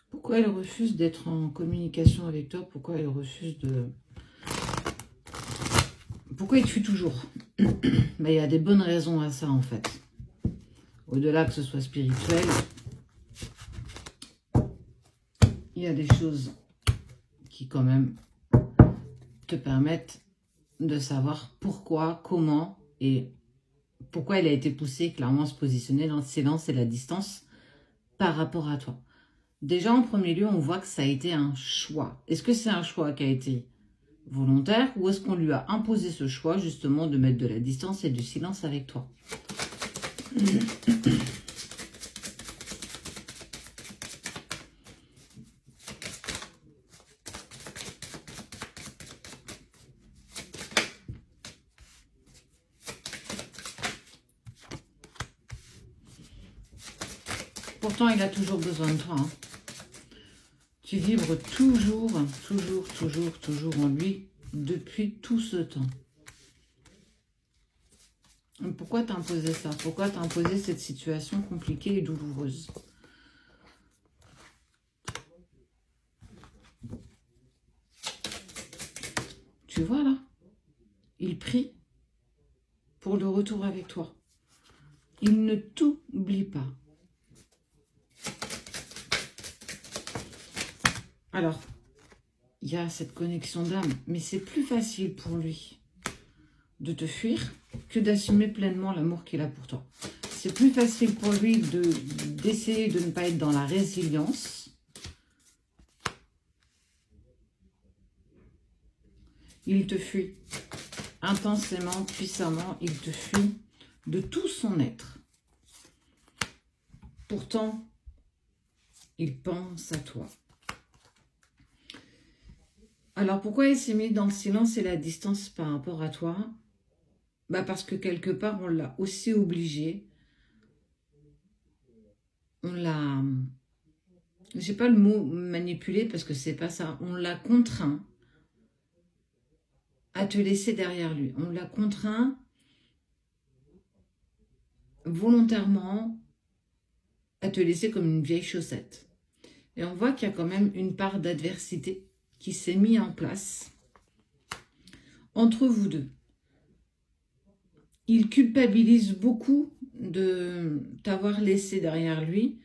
Pourquoi elle refuse d'être en communication avec toi? Pourquoi elle refuse de... Pourquoi il te fuit toujours? Il y a des bonnes raisons à ça, en fait. Au-delà que ce soit spirituel, il y a des choses qui, quand même, te permettent de savoir pourquoi, comment et pourquoi elle a été poussée clairement à se positionner dans le silence et la distance par rapport à toi. Déjà, en premier lieu, on voit que ça a été un choix. Est-ce que c'est un choix qui a été volontaire ou est-ce qu'on lui a imposé ce choix justement de mettre de la distance et du silence avec toi? Pourtant, il a toujours besoin de toi. Hein. Tu vibres toujours en lui depuis tout ce temps. Pourquoi t'as imposé ça? Pourquoi t'as imposé cette situation compliquée et douloureuse? Tu vois là? Il prie pour le retour avec toi. Il ne t'oublie pas. Alors, il y a cette connexion d'âme, mais c'est plus facile pour lui de te fuir que d'assumer pleinement l'amour qu'il a pour toi. C'est plus facile pour lui d'essayer de ne pas être dans la résilience. Il te fuit intensément, puissamment, il te fuit de tout son être. Pourtant, il pense à toi. Alors, pourquoi il s'est mis dans le silence et la distance par rapport à toi? Parce que quelque part, on l'a aussi obligé. On l'a... J'ai pas le mot manipulé parce que c'est pas ça. On l'a contraint à te laisser derrière lui. On l'a contraint volontairement à te laisser comme une vieille chaussette. Et on voit qu'il y a quand même une part d'adversité qui s'est mise en place entre vous deux. Il culpabilise beaucoup de t'avoir laissé derrière lui,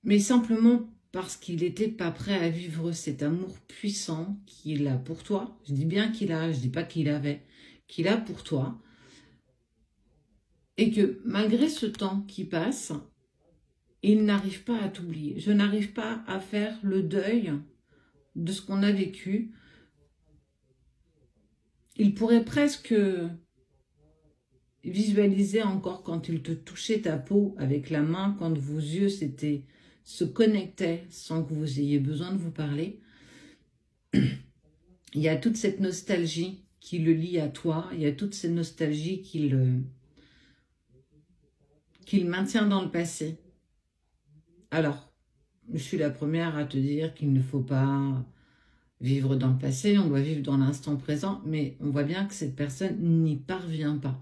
mais simplement parce qu'il n'était pas prêt à vivre cet amour puissant qu'il a pour toi. Je dis bien qu'il a, je dis pas qu'il avait, qu'il a pour toi. Et que malgré ce temps qui passe, il n'arrive pas à t'oublier. Je n'arrive pas à faire le deuil de ce qu'on a vécu. Il pourrait presque visualiser encore quand il te touchait ta peau avec la main, quand vos yeux se connectaient sans que vous ayez besoin de vous parler. Il y a toute cette nostalgie qui le lie à toi, il y a toute cette nostalgie qu'il maintient dans le passé. Alors, je suis la première à te dire qu'il ne faut pas vivre dans le passé, on doit vivre dans l'instant présent, mais on voit bien que cette personne n'y parvient pas.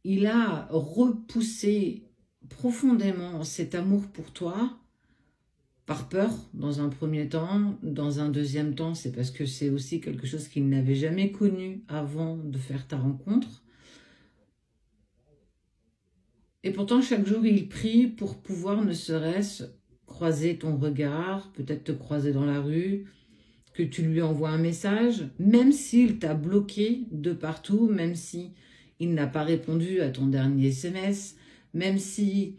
Il a repoussé profondément cet amour pour toi, par peur dans un premier temps, dans un deuxième temps, c'est parce que c'est aussi quelque chose qu'il n'avait jamais connu avant de faire ta rencontre. Et pourtant, chaque jour, il prie pour pouvoir ne serait-ce croiser ton regard, peut-être te croiser dans la rue, que tu lui envoies un message, même s'il t'a bloqué de partout, même si il n'a pas répondu à ton dernier SMS, même si...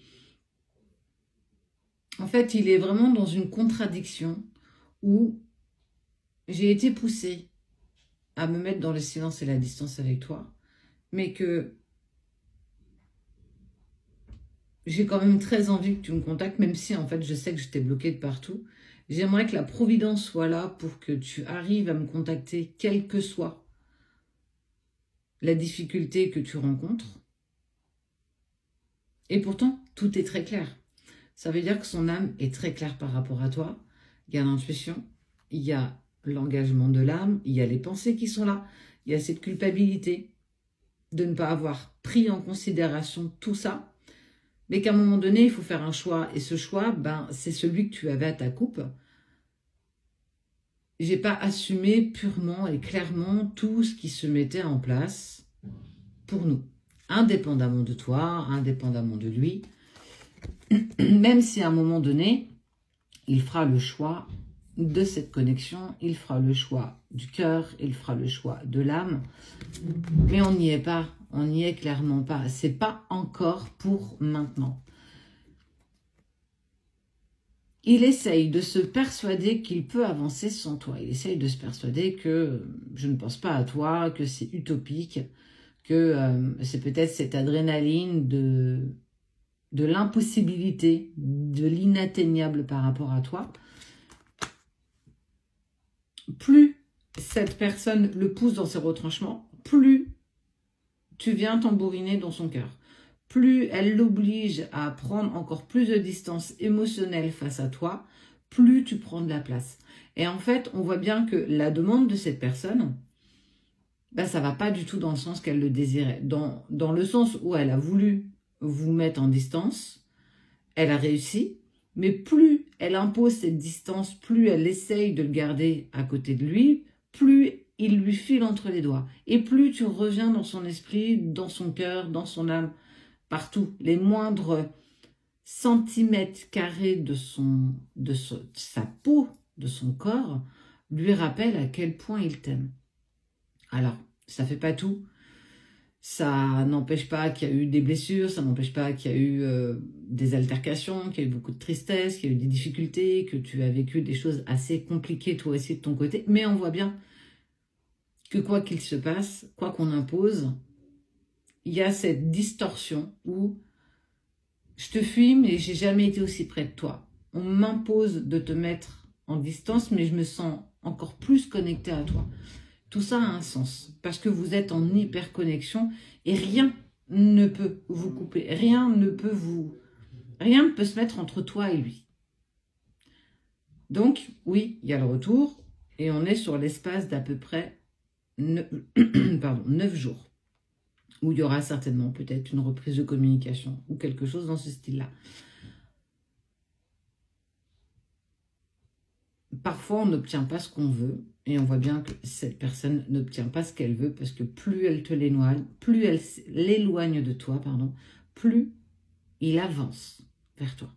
En fait, il est vraiment dans une contradiction où j'ai été poussée à me mettre dans le silence et la distance avec toi, mais que j'ai quand même très envie que tu me contactes, même si en fait je sais que je t'ai bloqué de partout. J'aimerais que la providence soit là pour que tu arrives à me contacter, quelle que soit la difficulté que tu rencontres. Et pourtant, tout est très clair. Ça veut dire que son âme est très claire par rapport à toi. Il y a l'intuition, il y a l'engagement de l'âme, il y a les pensées qui sont là, il y a cette culpabilité de ne pas avoir pris en considération tout ça. mais qu'à un moment donné, il faut faire un choix. Et ce choix, ben, c'est celui que tu avais à ta coupe. J'ai pas assumé purement et clairement tout ce qui se mettait en place pour nous. Indépendamment de toi, indépendamment de lui. Même si à un moment donné, il fera le choix de cette connexion, il fera le choix du cœur, il fera le choix de l'âme. Mais on n'y est pas, on n'y est clairement pas. C'est pas encore pour maintenant. Il essaye de se persuader qu'il peut avancer sans toi. Il essaye de se persuader que je ne pense pas à toi, que c'est utopique, que c'est peut-être cette adrénaline de l'impossibilité, de l'inatteignable par rapport à toi. Plus cette personne le pousse dans ses retranchements, plus tu viens tambouriner dans son cœur. Plus elle l'oblige à prendre encore plus de distance émotionnelle face à toi, plus tu prends de la place. Et en fait, on voit bien que la demande de cette personne, ben, ça ne va pas du tout dans le sens qu'elle le désirait. Dans le sens où elle a voulu vous mettre en distance, elle a réussi, mais plus elle impose cette distance, plus elle essaye de le garder à côté de lui, plus il lui file entre les doigts. Et plus tu reviens dans son esprit, dans son cœur, dans son âme, partout. Les moindres centimètres carrés de sa peau, de son corps, lui rappellent à quel point il t'aime. Alors, ça ne fait pas tout. Ça n'empêche pas qu'il y a eu des blessures, ça n'empêche pas qu'il y a eu des altercations, qu'il y a eu beaucoup de tristesse, qu'il y a eu des difficultés, que tu as vécu des choses assez compliquées toi aussi de ton côté. Mais on voit bien que quoi qu'il se passe, quoi qu'on impose, il y a cette distorsion où je te fuis, mais j'ai jamais été aussi près de toi. On m'impose de te mettre en distance, mais je me sens encore plus connectée à toi. Tout ça a un sens, parce que vous êtes en hyperconnexion et rien ne peut vous couper, rien ne peut se mettre entre toi et lui. Donc, oui, il y a le retour, et on est sur l'espace d'à peu près 9 jours, où il y aura certainement peut-être une reprise de communication, ou quelque chose dans ce style-là. Parfois, on n'obtient pas ce qu'on veut, et on voit bien que cette personne n'obtient pas ce qu'elle veut, parce que plus elle te l'éloigne, plus elle l'éloigne de toi, plus il avance vers toi.